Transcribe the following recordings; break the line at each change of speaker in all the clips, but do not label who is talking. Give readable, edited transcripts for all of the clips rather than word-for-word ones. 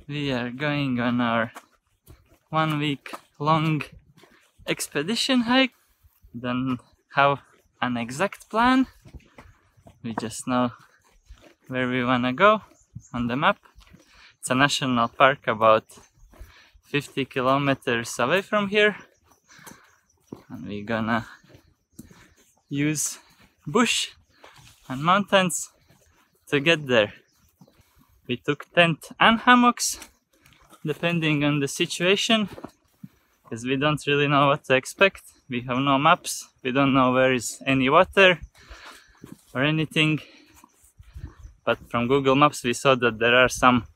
We are going on our 1 week long expedition hike. Don't have an exact plan. We just know where we wanna go on the map. It's a national park about 50 kilometers away from here. And we're gonna use bush and mountains to get there. We took tent and hammocks depending on the situation, because we don't really know what to expect. We have no maps, we don't know where is any water or anything. But from Google Maps we saw that there are some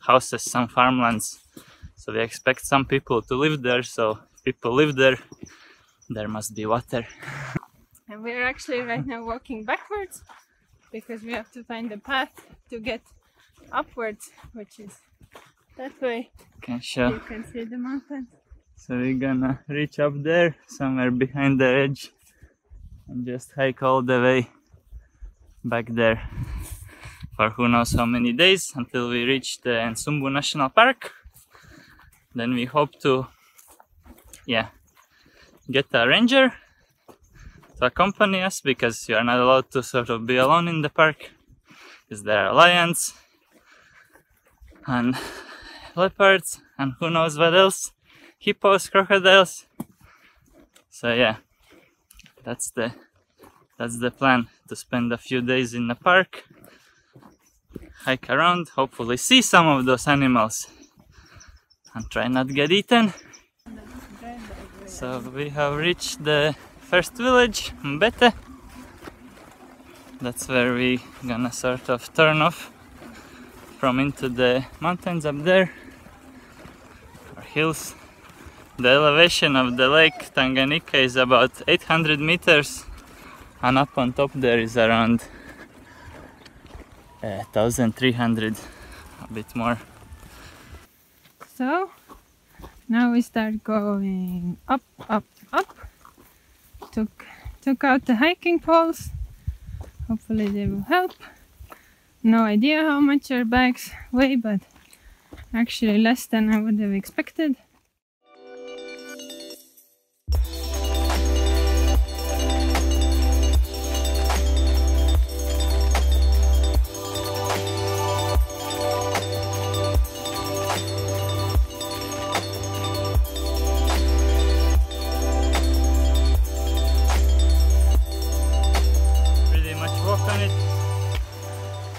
houses, some farmlands. So we expect some people to live there, so if people live there, there must be water.
And we're actually right now walking backwards because we have to find a path to get upwards, which is that way.
Can show.
You can see the mountains.
So we're gonna reach up there, somewhere behind the edge, and just hike all the way back there for who knows how many days until we reach the Nsumbu National Park. Then we hope to, get a ranger to accompany us, because you are not allowed to sort of be alone in the park, because there are lions and leopards and who knows what else, hippos, crocodiles. So yeah, that's the plan, to spend a few days in the park, hike around, hopefully see some of those animals and try not get eaten. So we have reached the first village, Mbete. That's where we gonna sort of turn off from into the mountains up there, or hills. The elevation of the lake Tanganyika is about 800 meters, and up on top there is around 1300, a bit more.
So now we start going up, up, up. Took out the hiking poles. Hopefully they will help. No idea how much our bags weigh, but actually less than I would have expected.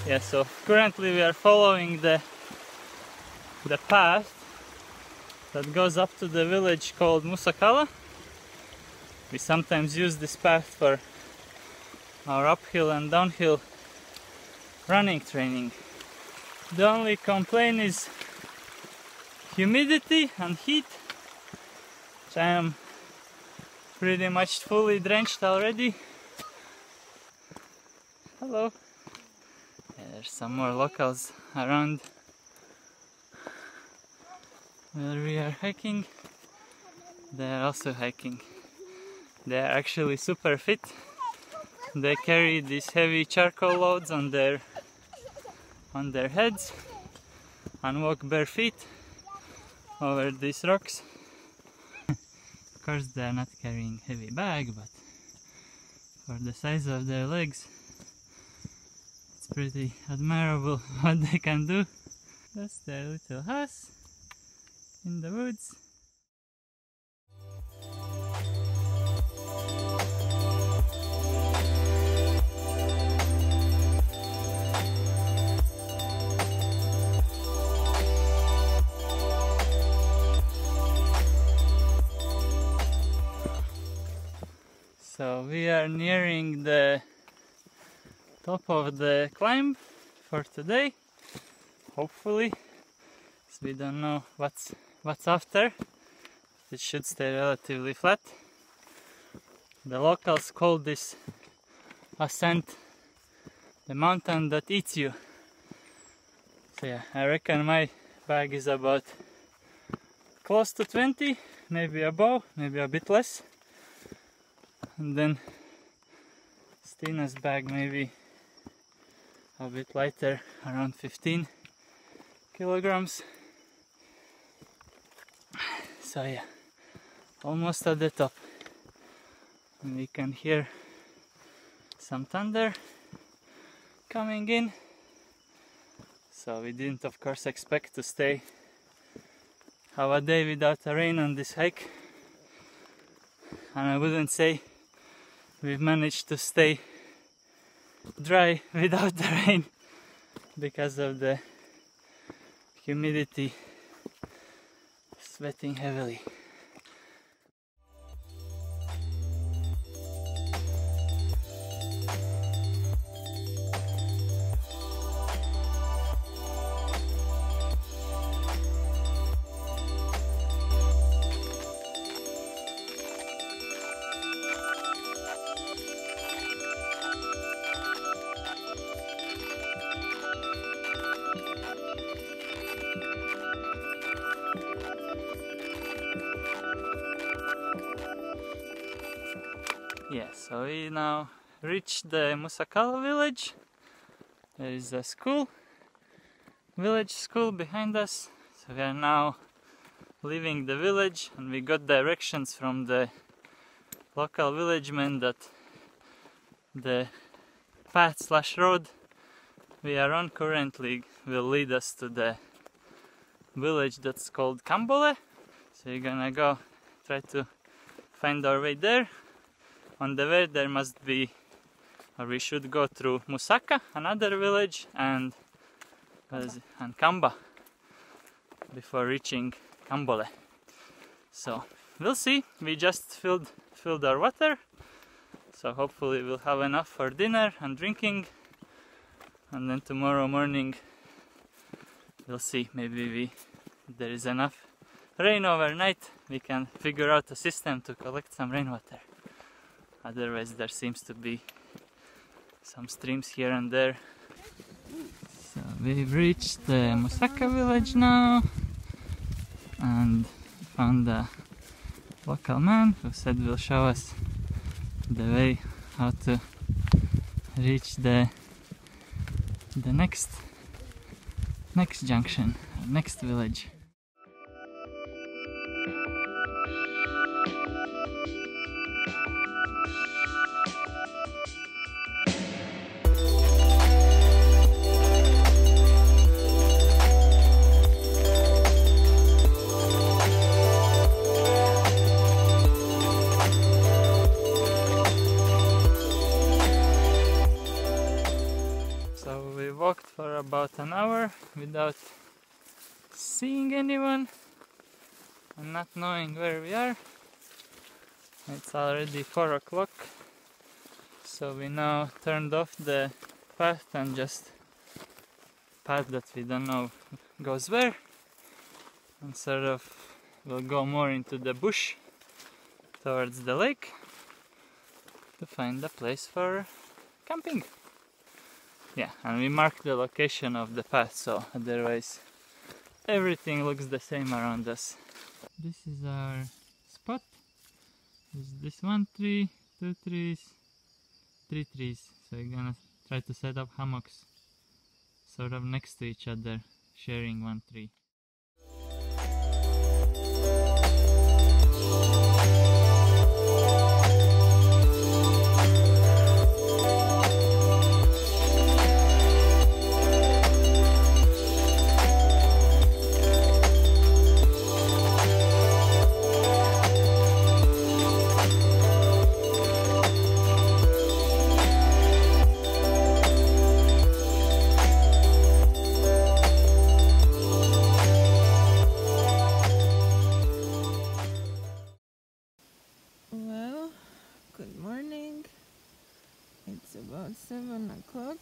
Yeah, so currently we are following the path that goes up to the village called Musakala. We sometimes use this path for our uphill and downhill running training. The only complaint is humidity and heat, which I am pretty much fully drenched already. Hello. There's some more locals around where we are hiking. They are also hiking. They are actually super fit. They carry these heavy charcoal loads on their heads and walk bare feet over these rocks. Of course they are not carrying heavy bag, but for the size of their legs, pretty admirable what they can do. That's their little house in the woods. So we are nearing the top of the climb for today, hopefully, because we don't know what's after. It should stay relatively flat. The locals call this ascent the mountain that eats you. So yeah, I reckon my bag is about close to 20, maybe above, maybe a bit less. And then Stina's bag maybe a bit lighter, around 15 kilograms. So yeah, almost at the top. And we can hear some thunder coming in. So we didn't of course expect to have a day without a rain on this hike. And I wouldn't say we've managed to stay dry without the rain because of the humidity, sweating heavily. Yeah, so we now reached the Musakala village. There is a village school behind us. So we are now leaving the village, and we got directions from the local villagemen that the path/road we are on currently will lead us to the village that's called Kambole. So we're gonna go try to find our way there. On the way there must be, or we should go through Musaka, another village, and Kamba before reaching Kambole. So we'll see. We just filled our water, so hopefully we'll have enough for dinner and drinking, and then tomorrow morning we'll see. Maybe there is enough rain overnight, we can figure out a system to collect some rainwater. Otherwise there seems to be some streams here and there. So we've reached the Musaka village now and found a local man who said will show us the way how to reach the next junction, next village. Walked for about an hour without seeing anyone and not knowing where we are. It's already 4 o'clock, so we now turned off the path and just path that we don't know goes where, and sort of will go more into the bush towards the lake to find a place for camping. Yeah, and we marked the location of the path, so otherwise everything looks the same around us. This is our spot. There's this 1 tree, 2 trees, 3 trees. So we're gonna try to set up hammocks sort of next to each other, sharing 1 tree.
It's about 7 o'clock.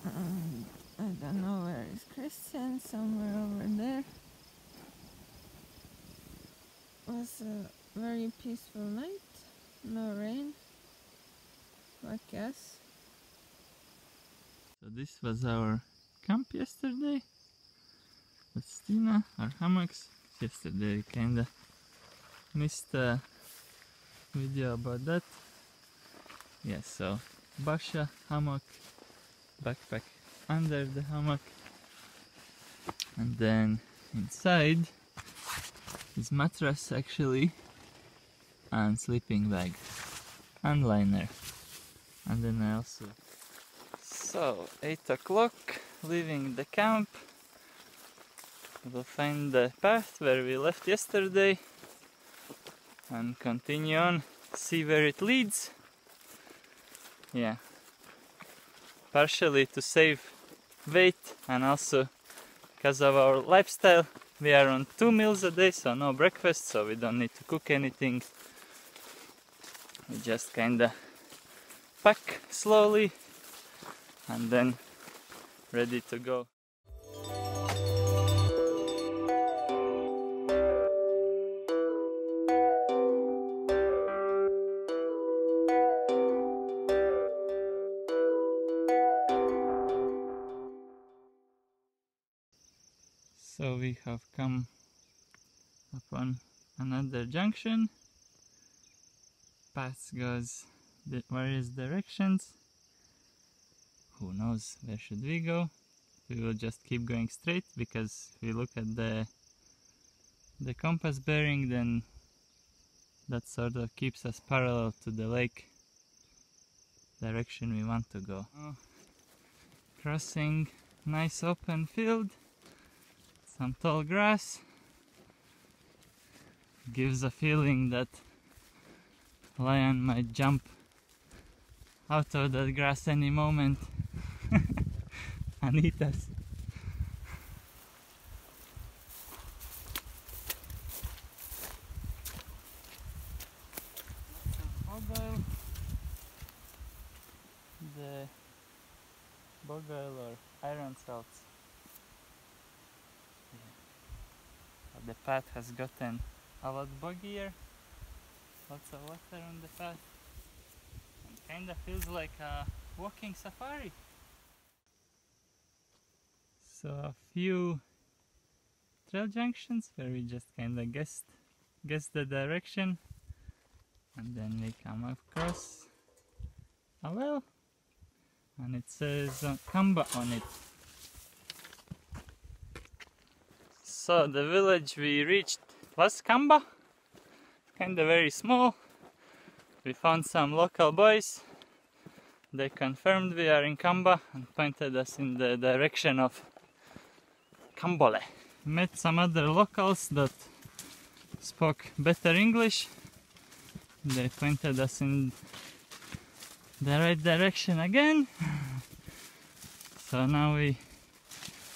I don't know where is Christian, somewhere over there. It was a very peaceful night, no rain, I guess.
So this was our camp yesterday with Stina, our hammocks. Yesterday we kinda missed a video about that. Yeah, so Basha hammock, backpack under the hammock, and then inside his mattress actually, and sleeping bag, and liner. And then I also... So, 8 o'clock, leaving the camp. We'll find the path where we left yesterday and continue on, see where it leads. Yeah, partially to save weight and also because of our lifestyle. We are on 2 meals a day, so no breakfast, so we don't need to cook anything. We just kinda pack slowly and then ready to go. So we have come upon another junction. Path goes the various directions. Who knows where should we go? We will just keep going straight, because if we look at the compass bearing, then that sort of keeps us parallel to the lake direction we want to go. Crossing nice open field. Some tall grass. Gives a feeling that lion might jump out of that grass any moment and eat us. Bog the bog oil or iron salts. The path has gotten a lot boggier, lots of water on the path, and kinda feels like a walking safari. So a few trail junctions where we just kinda guess the direction, and then we come across a well, and it says Kamba on it. So the village we reached was Kamba, kinda very small. We found some local boys. They confirmed we are in Kamba and pointed us in the direction of Kambole. Met some other locals that spoke better English. They pointed us in the right direction again. So now we,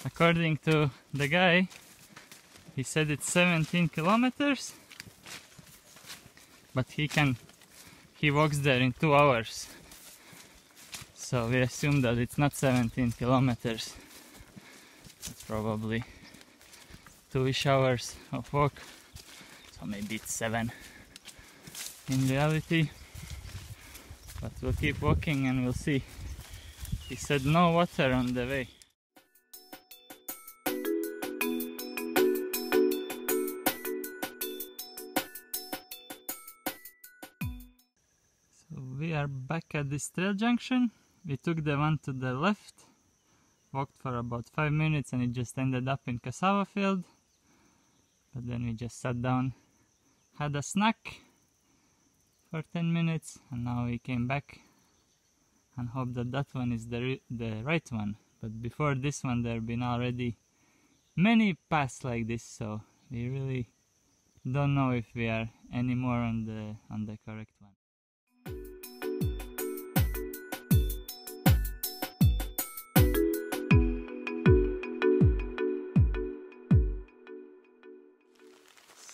according to the guy, he said it's 17 kilometers, but he walks there in 2 hours. So we assume that it's not 17 kilometers. It's probably 2-ish hours of walk. So maybe it's 7 in reality. But we'll keep walking and we'll see. He said no water on the way. We are back at this trail junction. We took the one to the left, walked for about 5 minutes, and it just ended up in cassava field. But then we just sat down, had a snack for 10 minutes, and now we came back and hope that that one is the right one. But before this one there have been already many paths like this, so we really don't know if we are anymore on the correct one.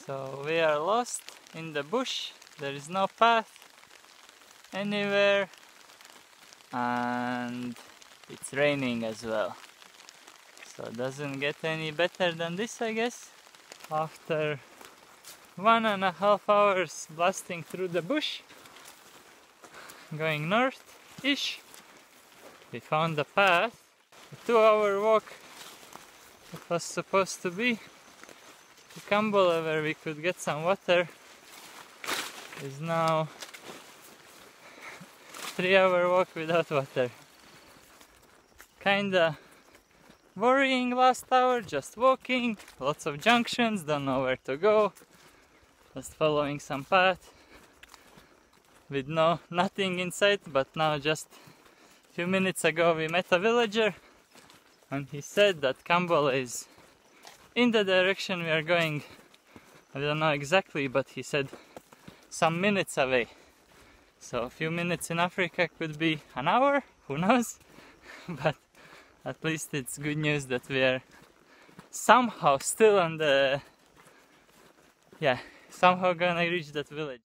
So we are lost in the bush. There is no path anywhere, and it's raining as well. So it doesn't get any better than this, I guess. After 1.5 hours blasting through the bush, going north-ish, we found a path. A 2-hour walk it was supposed to be to Kambole, where we could get some water, is now 3-hour walk without water. Kinda worrying last hour, just walking, lots of junctions, don't know where to go. just following some path with nothing inside, but now just a few minutes ago we met a villager and he said that Kambola is in the direction we are going. I don't know exactly, but he said some minutes away. So a few minutes in Africa could be an hour, who knows? But at least it's good news that we are somehow still on the... yeah, somehow gonna reach that village.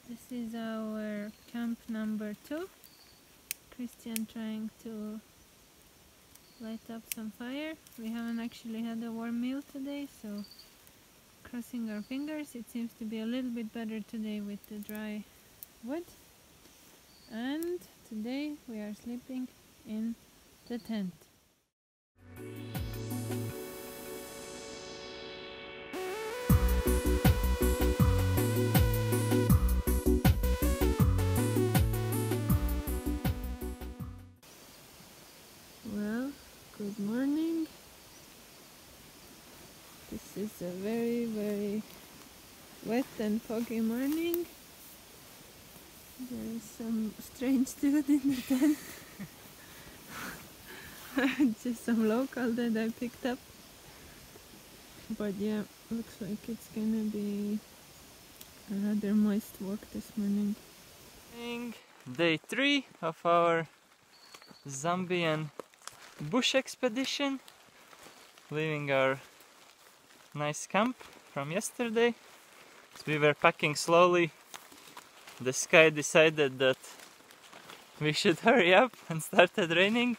This is our camp number 2. Christian trying to light up some fire. We haven't actually had a warm meal today, so crossing our fingers. It seems to be a little bit better today with the dry wood. And today we are sleeping in the tent. Well, good morning. This is a very wet and foggy morning. There is some strange dude in the tent. Just some local that I picked up. But yeah, looks like it's gonna be a rather moist walk this morning.
Day 3 of our Zambian bush expedition, leaving our nice camp from yesterday. So we were packing slowly. The sky decided that we should hurry up and started raining,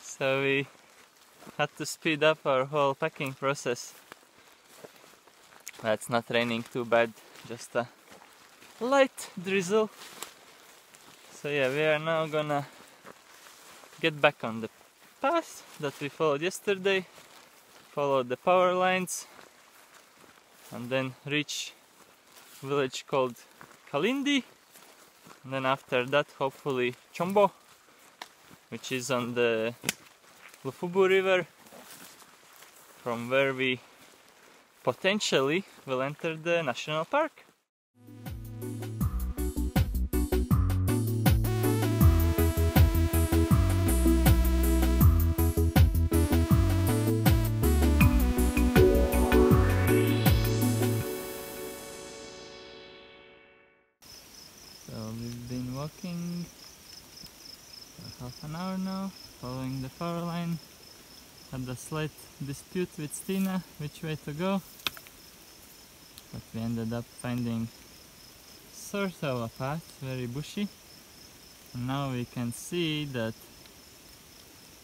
so we had to speed up our whole packing process. But it's not raining too bad, just a light drizzle. So yeah, we are now gonna get back on the path that we followed yesterday, follow the power lines, and then reach a village called Kalindi, and then after that hopefully Chombo, which is on the Lufubu river, from where we potentially will enter the national park. Walking for half an hour now, following the power line. Had a slight dispute with Stina which way to go, but we ended up finding sort of a path, very bushy. And now we can see that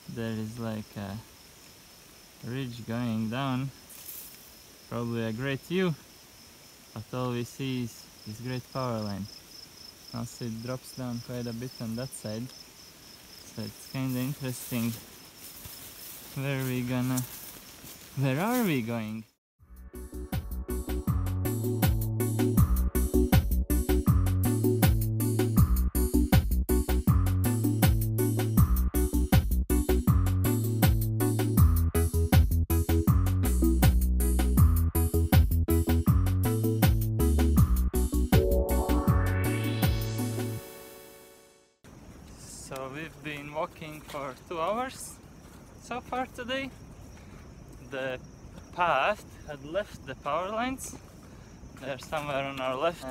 there is like a ridge going down, probably a great view, but all we see is this great power line. Also it drops down quite a bit on that side, so it's kind of interesting. Where are we going? So we've been walking for 2 hours so far today. The path had left the power lines. They're somewhere on our left.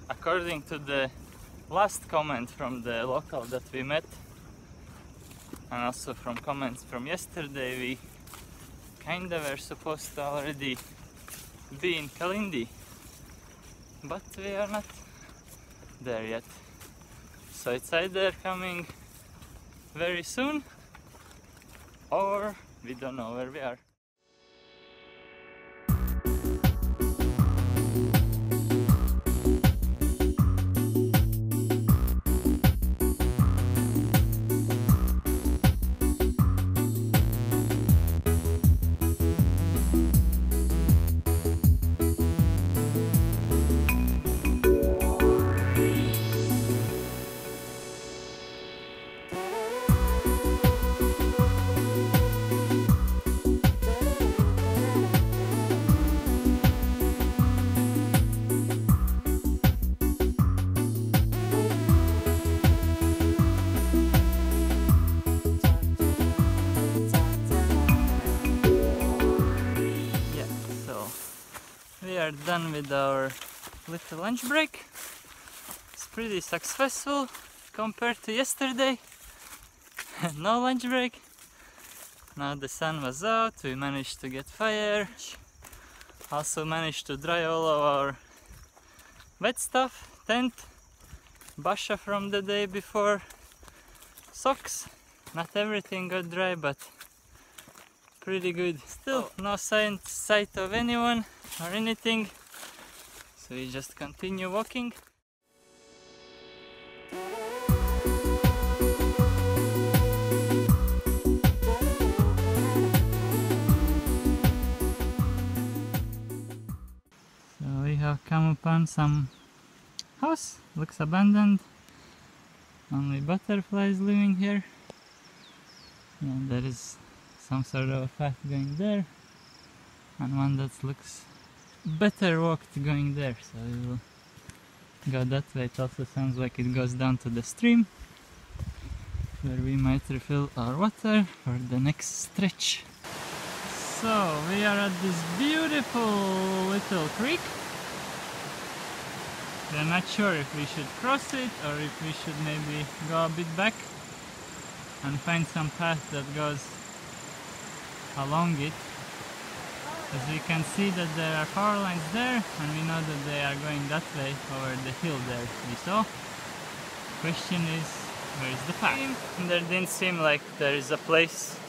According to the last comment from the local that we met, and also from comments from yesterday, we kind of were supposed to already be in Kalindi, but we are not there yet. So it's either coming very soon, or we don't know where we are. are done with our little lunch break. It's pretty successful compared to yesterday. No lunch break. Now the sun was out, we managed to get fire. Also managed to dry all of our wet stuff, tent, basha from the day before, socks. Not everything got dry, but pretty good. Still no sight of anyone or anything, so we just continue walking. So we have come upon some house, looks abandoned, only butterflies living here. Yeah, there is some sort of a path going there, and one that looks better walked going there, so we will go that way. It also sounds like it goes down to the stream, where we might refill our water for the next stretch. So we are at this beautiful little creek. We're not sure if we should cross it or if we should maybe go a bit back and find some path that goes along it. As we can see that there are power lines there, and we know that they are going that way over the hill there we saw. Question is, where is the path? There didn't seem like there is a place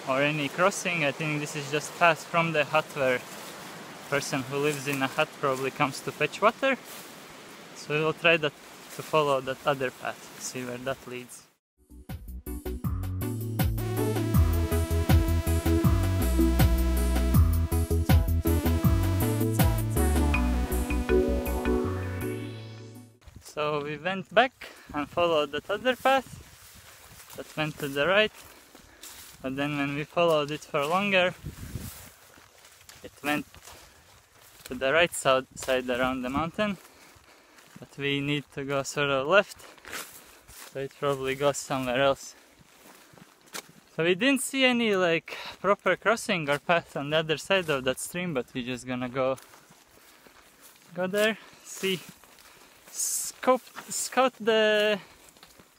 or any crossing. I think this is just path from the hut where person who lives in a hut probably comes to fetch water. So we will try to follow that other path, see where that leads. So we went back and followed that other path that went to the right, but then when we followed it for longer, it went to the right side around the mountain, but we need to go sort of left, so it probably goes somewhere else. So we didn't see any like proper crossing or path on the other side of that stream, but we're just gonna go there, see, scout the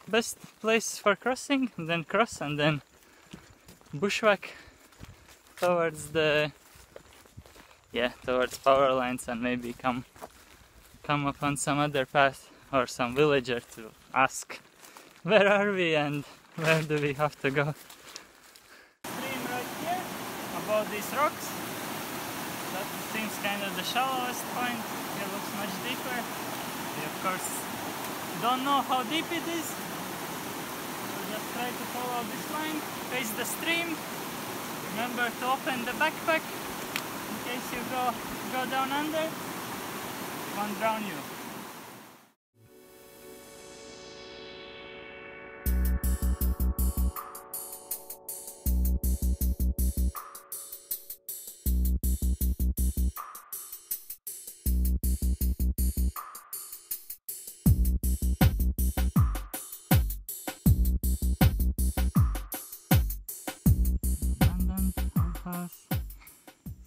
best place for crossing, and then cross, and then bushwhack towards towards power lines, and maybe come upon some other path or some villager to ask where are we and where do we have to go. Stream right here above these rocks. That seems kind of the shallowest point. It looks much deeper. We of course don't know how deep it is. We'll just try to follow this line, face the stream. Remember to open the backpack in case you go down under. It won't drown you.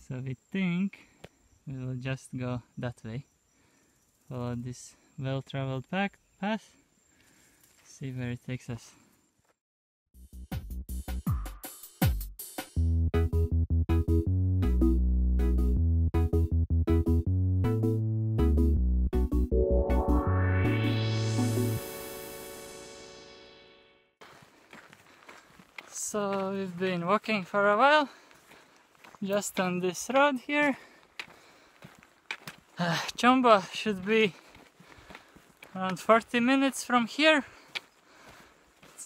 So we think we will just go that way, follow this well-traveled path, see where it takes us. So we've been walking for a while, just on this road here. Chomba should be around 40 minutes from here.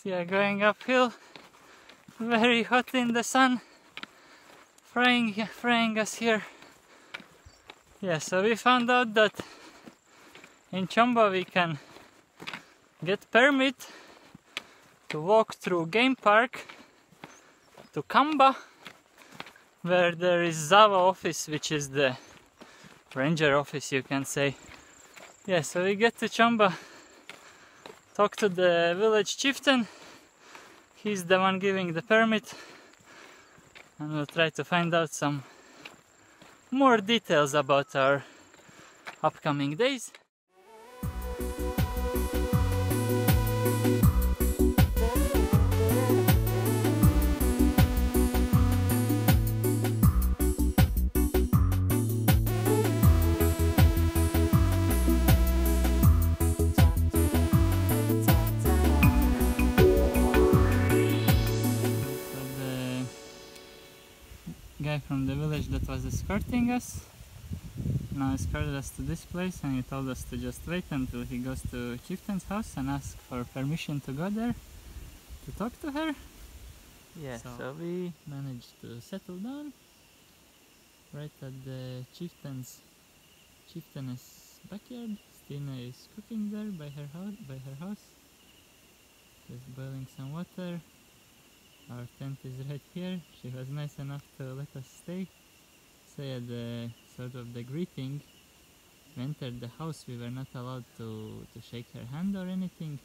We are going uphill, very hot in the sun, frying us here. Yeah, so we found out that in Chomba we can get permit to walk through game park to Kamba, where there is Zava office, which is the ranger office, you can say. Yeah, so we get to Chomba, talk to the village chieftain. He's the one giving the permit, and we'll try to find out some more details about our upcoming days. Guy from the village that was escorting us now escorted us to this place, and he told us to just wait until he goes to Chieftain's house and ask for permission to go there to talk to her. Yeah, so we managed to settle down right at the chieftain's backyard. Stina is cooking there by her house. Just boiling some water. Our tent is right here. She was nice enough to let us stay. So yeah, the sort of the greeting. We entered the house, we were not allowed to shake her hand or anything.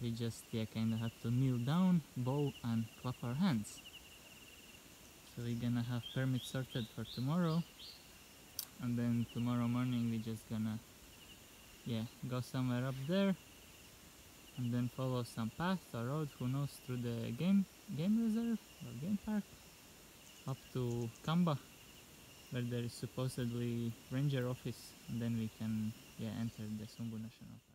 We just kind of had to kneel down, bow and clap our hands. So we're gonna have permits sorted for tomorrow, and then tomorrow morning we're just gonna go somewhere up there and then follow some path or road, who knows, through the game reserve or game park up to Kamba, where there is supposedly ranger office, and then we can enter the Nsumbu National Park.